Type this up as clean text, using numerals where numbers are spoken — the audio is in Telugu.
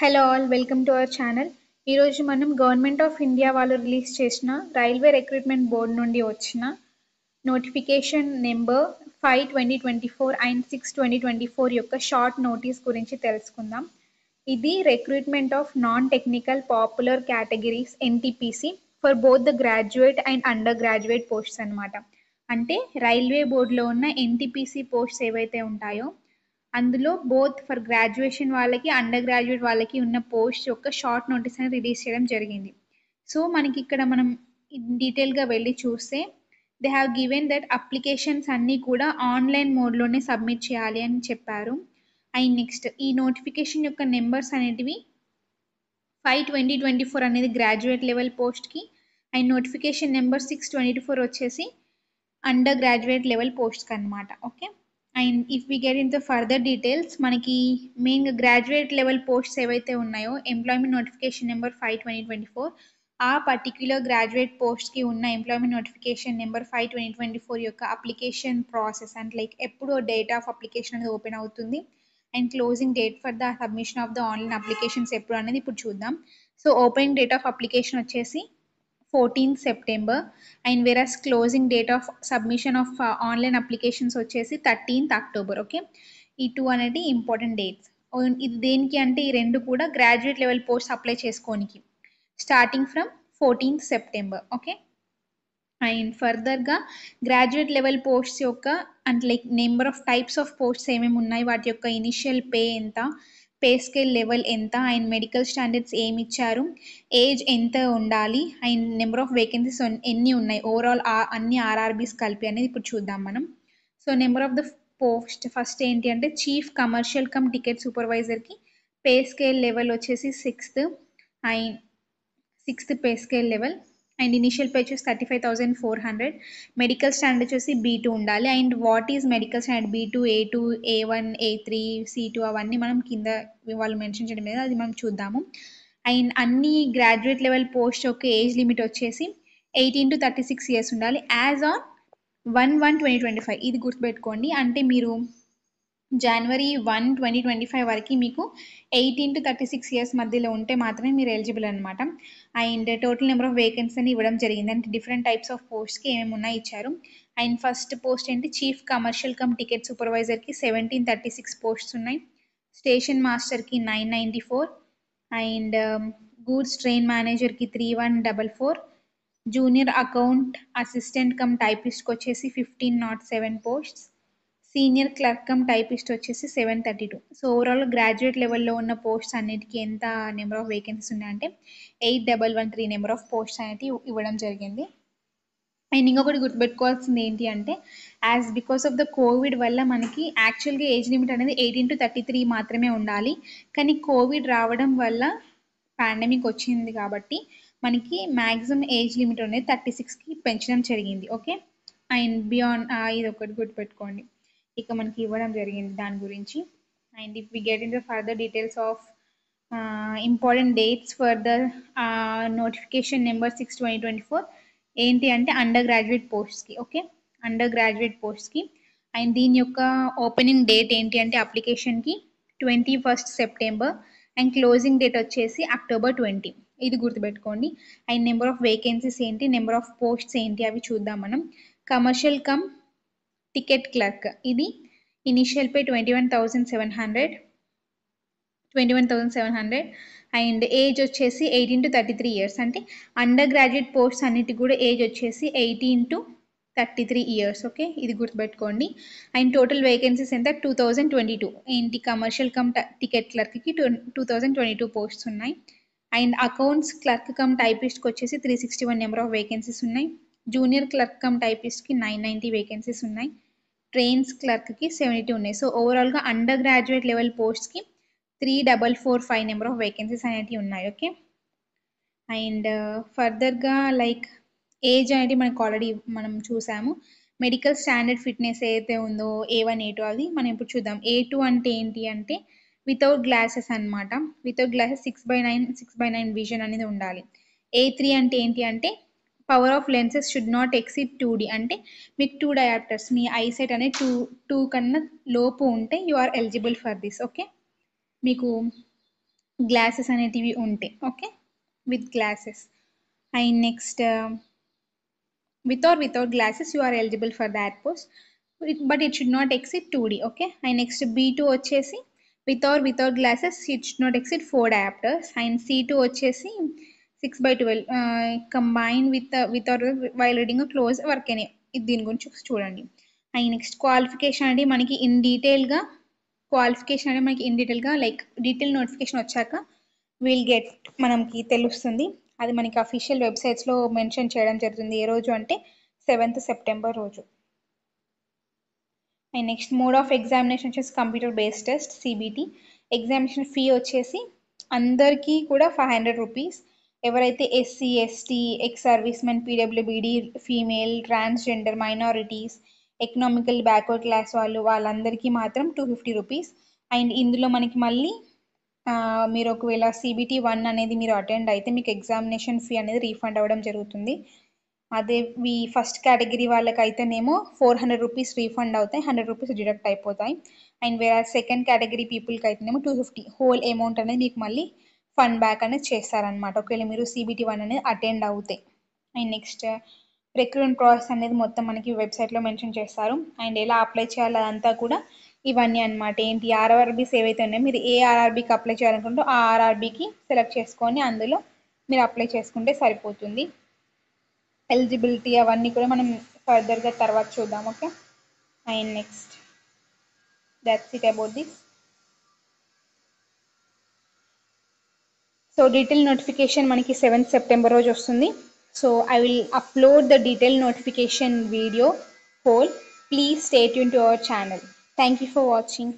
Hello all welcome to our channel. ఈరోజు మనం గవర్నమెంట్ ఆఫ్ ఇండియా వాళ్ళు రిలీజ్ చేసిన రైల్వే రిక్రూట్మెంట్ బోర్డ్ నుండి వచ్చిన నోటిఫికేషన్ నెంబర్ 5/2024 అండ్ 6/2024 యొక్క షార్ట్ నోటీస్ గురించి తెలుసుకుందాం. ఇది recruitment of non technical popular categories NTPC for both the graduate and under graduate posts అనమాట. అంటే రైల్వే బోర్డులో ఉన్న ఎన్టీపీసీ పోస్ట్స్ ఏవైతే ఉంటాయో అందులో బోత్ ఫర్ గ్రాడ్యుయేషన్ వాళ్ళకి అండర్ గ్రాడ్యుయేట్ వాళ్ళకి ఉన్న పోస్ట్ యొక్క షార్ట్ నోటీస్ అని రిలీజ్ చేయడం జరిగింది. సో మనకి ఇక్కడ మనం డీటెయిల్గా వెళ్ళి చూస్తే they have given that applications అన్నీ కూడా ఆన్లైన్ మోడ్లోనే సబ్మిట్ చేయాలి అని చెప్పారు. అండ్ నెక్స్ట్ ఈ నోటిఫికేషన్ యొక్క నెంబర్స్ అనేటివి 5/2024 అనేది గ్రాడ్యుయేట్ లెవెల్ పోస్ట్కి అండ్ నోటిఫికేషన్ నెంబర్ 6/24 వచ్చేసి అండర్ గ్రాడ్యుయేట్ లెవెల్ పోస్ట్కి అనమాట. Okay, and if we get in the further details మనకి మెయిన్గా గ్రాడ్యుయేట్ లెవెల్ పోస్ట్స్ ఏవైతే ఉన్నాయో ఎంప్లాయ్మెంట్ నోటిఫికేషన్ నెంబర్ 5/2024 ఆ పర్టిక్యులర్ గ్రాడ్యుయేట్ పోస్ట్కి ఉన్న ఎంప్లాయ్మెంట్ నోటిఫికేషన్ నెంబర్ 5/2024 యొక్క అప్లికేషన్ ప్రాసెస్ అండ్ లైక్ ఎప్పుడు డేట్ ఆఫ్ అప్లికేషన్ అనేది ఓపెన్ అవుతుంది and closing date for the submission of the online applications ఎప్పుడు అనేది ఇప్పుడు చూద్దాం. So opening date of application వచ్చేసి 14th September and versus closing date of submission of online applications వచ్చేసి 13th October. ఓకే, ఈ 2 అనేది ఇంపార్టెంట్ డేట్స్. ఇది దేనికి అంటే ఈ రెండు కూడా గ్రాడ్యుయేట్ లెవెల్ పోస్ట్ అప్లై చేసుకోనికి starting from 14th September. Okay, and ఫర్దర్గా గ్రాడ్యుయేట్ లెవెల్ పోస్ట్స్ యొక్క అంటే like number of types of posts ఏమేమి ఉన్నాయి, వాటి యొక్క ఇనిషియల్ పే ఎంత, పే స్కేల్ లెవెల్ ఎంత, అండ్ మెడికల్ స్టాండర్డ్స్ ఏమి ఇచ్చారు, ఏజ్ ఎంత ఉండాలి, అండ్ నెంబర్ ఆఫ్ వేకెన్సీస్ ఎన్ని ఉన్నాయి, ఓవరాల్ అన్ని ఆర్ఆర్బీస్ కలిపి అనేది ఇప్పుడు చూద్దాం మనం. So number of the post first ఏంటి అంటే చీఫ్ కమర్షియల్ కమ్ టికెట్ సూపర్వైజర్కి పే స్కేల్ లెవెల్ వచ్చేసి 6th and 6th pay scale level and initial pay వచ్చేసి 35,400. మెడికల్ స్టాండర్డ్ వచ్చేసి B2 ఉండాలి. And what is medical standard B2, A2, A1, A3, C2 అవన్నీ మనం కింద వాళ్ళు మెన్షన్ చేయడం లేదు, అది మనం చూద్దాము. అండ్ అన్ని గ్రాడ్యుయేట్ లెవెల్ పోస్ట్ యొక్క ఏజ్ లిమిట్ వచ్చేసి 18 to 36 years ఉండాలి యాజ్ ఆన్ 1/1/2025. ఇది గుర్తుపెట్టుకోండి. అంటే మీరు January 1, 2025 వరకు మీకు 18 to 36 years మధ్యలో ఉంటే మాత్రమే మీరు ఎలిజిబుల్ అనమాట. And total number of vacancy అని ఇవ్వడం జరిగింది. అంటే డిఫరెంట్ టైప్స్ ఆఫ్ పోస్ట్కి ఏమేమి ఉన్నాయి ఇచ్చారు. అండ్ ఫస్ట్ పోస్ట్ ఏంటి చీఫ్ కమర్షియల్ కమ్ టికెట్ సూపర్వైజర్కి 1736 పోస్ట్స్ ఉన్నాయి. స్టేషన్ మాస్టర్కి 994 అండ్ గూడ్స్ ట్రైన్ మేనేజర్కి 3144. జూనియర్ అకౌంట్ అసిస్టెంట్ కమ్ టైపిస్ట్కి వచ్చేసి 1507 posts. Senior clerk cum typist వచ్చేసి 732. సో ఓవరాల్ గ్రాడ్యుయేట్ లెవెల్లో ఉన్న పోస్ట్స్ అన్నిటికీ ఎంత నెంబర్ ఆఫ్ వేకెన్సీస్ ఉన్నాయంటే 8113 నెంబర్ ఆఫ్ పోస్ట్స్ అనేది ఇవ్వడం జరిగింది. అండ్ ఇంకొకటి గుర్తుపెట్టుకోవాల్సింది ఏంటి అంటే as because of the Covid వల్ల మనకి యాక్చువల్గా ఏజ్ లిమిట్ అనేది 18 to 33 మాత్రమే ఉండాలి. కానీ కోవిడ్ రావడం వల్ల పాండమిక్ వచ్చింది కాబట్టి మనకి మ్యాక్సిమం ఏజ్ లిమిట్ అనేది 36కి పెంచడం జరిగింది. ఓకే, అండ్ బియాండ్ ఇది ఒకటి గుర్తుపెట్టుకోండి, ఇక మనకి ఇవ్వడం జరిగింది దాని గురించి. And if we get in the further details of important dates for the notification number 6/2024 ఏంటి అంటే అండర్ గ్రాడ్యుయేట్ పోస్ట్స్కి. ఓకే, అండర్ గ్రాడ్యుయేట్ పోస్ట్స్కి అండ్ దీని యొక్క ఓపెనింగ్ డేట్ ఏంటి అంటే అప్లికేషన్కి 21st September and closing date వచ్చేసి October 20. ఇది గుర్తుపెట్టుకోండి. అండ్ నెంబర్ ఆఫ్ వేకెన్సీస్ ఏంటి, నెంబర్ ఆఫ్ పోస్ట్స్ ఏంటి అవి చూద్దాం మనం. కమర్షియల్ కమ్ టికెట్ క్లర్క్ ఇది ఇనిషియల్ పే 21,700 అండ్ ఏజ్ వచ్చేసి 18 to 33 years. అంటే అండర్ గ్రాడ్యుయేట్ పోస్ట్స్ అన్నిటి కూడా ఏజ్ వచ్చేసి 18 to 33 years. ఓకే, ఇది గుర్తుపెట్టుకోండి. అండ్ టోటల్ వేకెన్సీస్ ఎంత 2022 ఏంటి కమర్షియల్ కమ్ టికెట్ క్లర్క్కి 2022 పోస్ట్స్ ఉన్నాయి. అండ్ అకౌంట్స్ క్లర్క్ కమ్ టైపిస్ట్కి వచ్చేసి 361 నెంబర్ ఆఫ్ వేకెన్సీస్ ఉన్నాయి. జూనియర్ క్లర్క్ కమ్ టైపిస్ట్కి 990 వేకెన్సీస్ ఉన్నాయి. ట్రైన్స్ క్లర్క్కి 72 ఉన్నాయి. సో ఓవరాల్గా అండర్ గ్రాడ్యుయేట్ లెవెల్ పోస్ట్కి 3445 నెంబర్ ఆఫ్ వేకెన్సీస్ అనేవి ఉన్నాయి. ఓకే, అండ్ ఫర్దర్గా లైక్ ఏజ్ అనేది మనకు ఆల్రెడీ మనం చూసాము. మెడికల్ స్టాండర్డ్ ఫిట్నెస్ ఏదైతే ఉందో A1, A2 అది మనం ఇప్పుడు చూద్దాం. A2 అంటే ఏంటి అంటే వితౌట్ గ్లాసెస్ అనమాట. వితౌట్ గ్లాసెస్ 6/9 విజన్ అనేది ఉండాలి. A3 అంటే ఏంటి అంటే power of lenses should not exceed 2D. అంటే మీకు 2 డయాప్టర్స్ మీ ఐసైట్ అనేది 2 కన్నా లోపు ఉంటే you are eligible for this. Okay, మీకు గ్లాసెస్ అనేటివి ఉంటే. Okay, with glasses. And next without glasses you are eligible for that post, but it should not exceed 2D. Okay, and next B2 వచ్చేసి without glasses it should not exceed 4 diopters, and C2 వచ్చేసి 6/12 combined without while reading a close work అని. దీని గురించి చూడండి. అండ్ నెక్స్ట్ క్వాలిఫికేషన్ అంటే మనకి ఇన్ డీటెయిల్గా లైక్ డీటెయిల్ నోటిఫికేషన్ వచ్చాక విల్ గెట్ మనకి తెలుస్తుంది. అది మనకి అఫీషియల్ వెబ్సైట్స్లో మెన్షన్ చేయడం జరుగుతుంది. ఏ రోజు అంటే 7th September రోజు. And next mode of examination వచ్చేసి computer based test CBT. Examination fee వచ్చేసి అందరికీ కూడా 500 రూపీస్. ఎవరైతే SC ST ex servicemen PWBD female transgender minorities economical backward class వాళ్ళందరికీ మాత్రం 250 రూపీస్. అండ్ ఇందులో మనకి మళ్ళీ మీరు ఒకవేళ CBT 1 అనేది మీరు అటెండ్ అయితే మీకు ఎగ్జామినేషన్ ఫీ అనేది రీఫండ్ అవ్వడం జరుగుతుంది. అదే మీ ఫస్ట్ కేటగిరీ వాళ్ళకైతేనేమో 400 రూపీస్ రీఫండ్ అవుతాయి, 100 రూపీస్ డిడక్ట్ అయిపోతాయి. అండ్ వేరే సెకండ్ కేటగిరీ పీపుల్కి అయితేనేమో 250 హోల్ అమౌంట్ అనేది మీకు మళ్ళీ ఫండ్ బ్యాక్ అనేది చేస్తారనమాట ఒకవేళ మీరు CBT 1 అనేది అటెండ్ అవుతే. అండ్ నెక్స్ట్ రిక్రూట్మెంట్ ప్రాసెస్ అనేది మొత్తం మనకి వెబ్సైట్లో మెన్షన్ చేస్తారు. అండ్ ఎలా అప్లై చేయాలి అదంతా కూడా ఇవన్నీ అనమాట. ఏంటి RRBs ఏవైతే ఉన్నాయో మీరు ఏ RRBకి అప్లై చేయాలనుకుంటో ఆ RRBకి సెలెక్ట్ చేసుకొని అందులో మీరు అప్లై చేసుకుంటే సరిపోతుంది. ఎలిజిబిలిటీ అవన్నీ కూడా మనం ఫర్దర్గా తర్వాత చూద్దాం. Okay, and next that's it about this. So detail notification మనకి 7th September రోజు వస్తుంది. So I will upload the detailed notification video whole. Please stay tuned to our channel. Thank you for watching.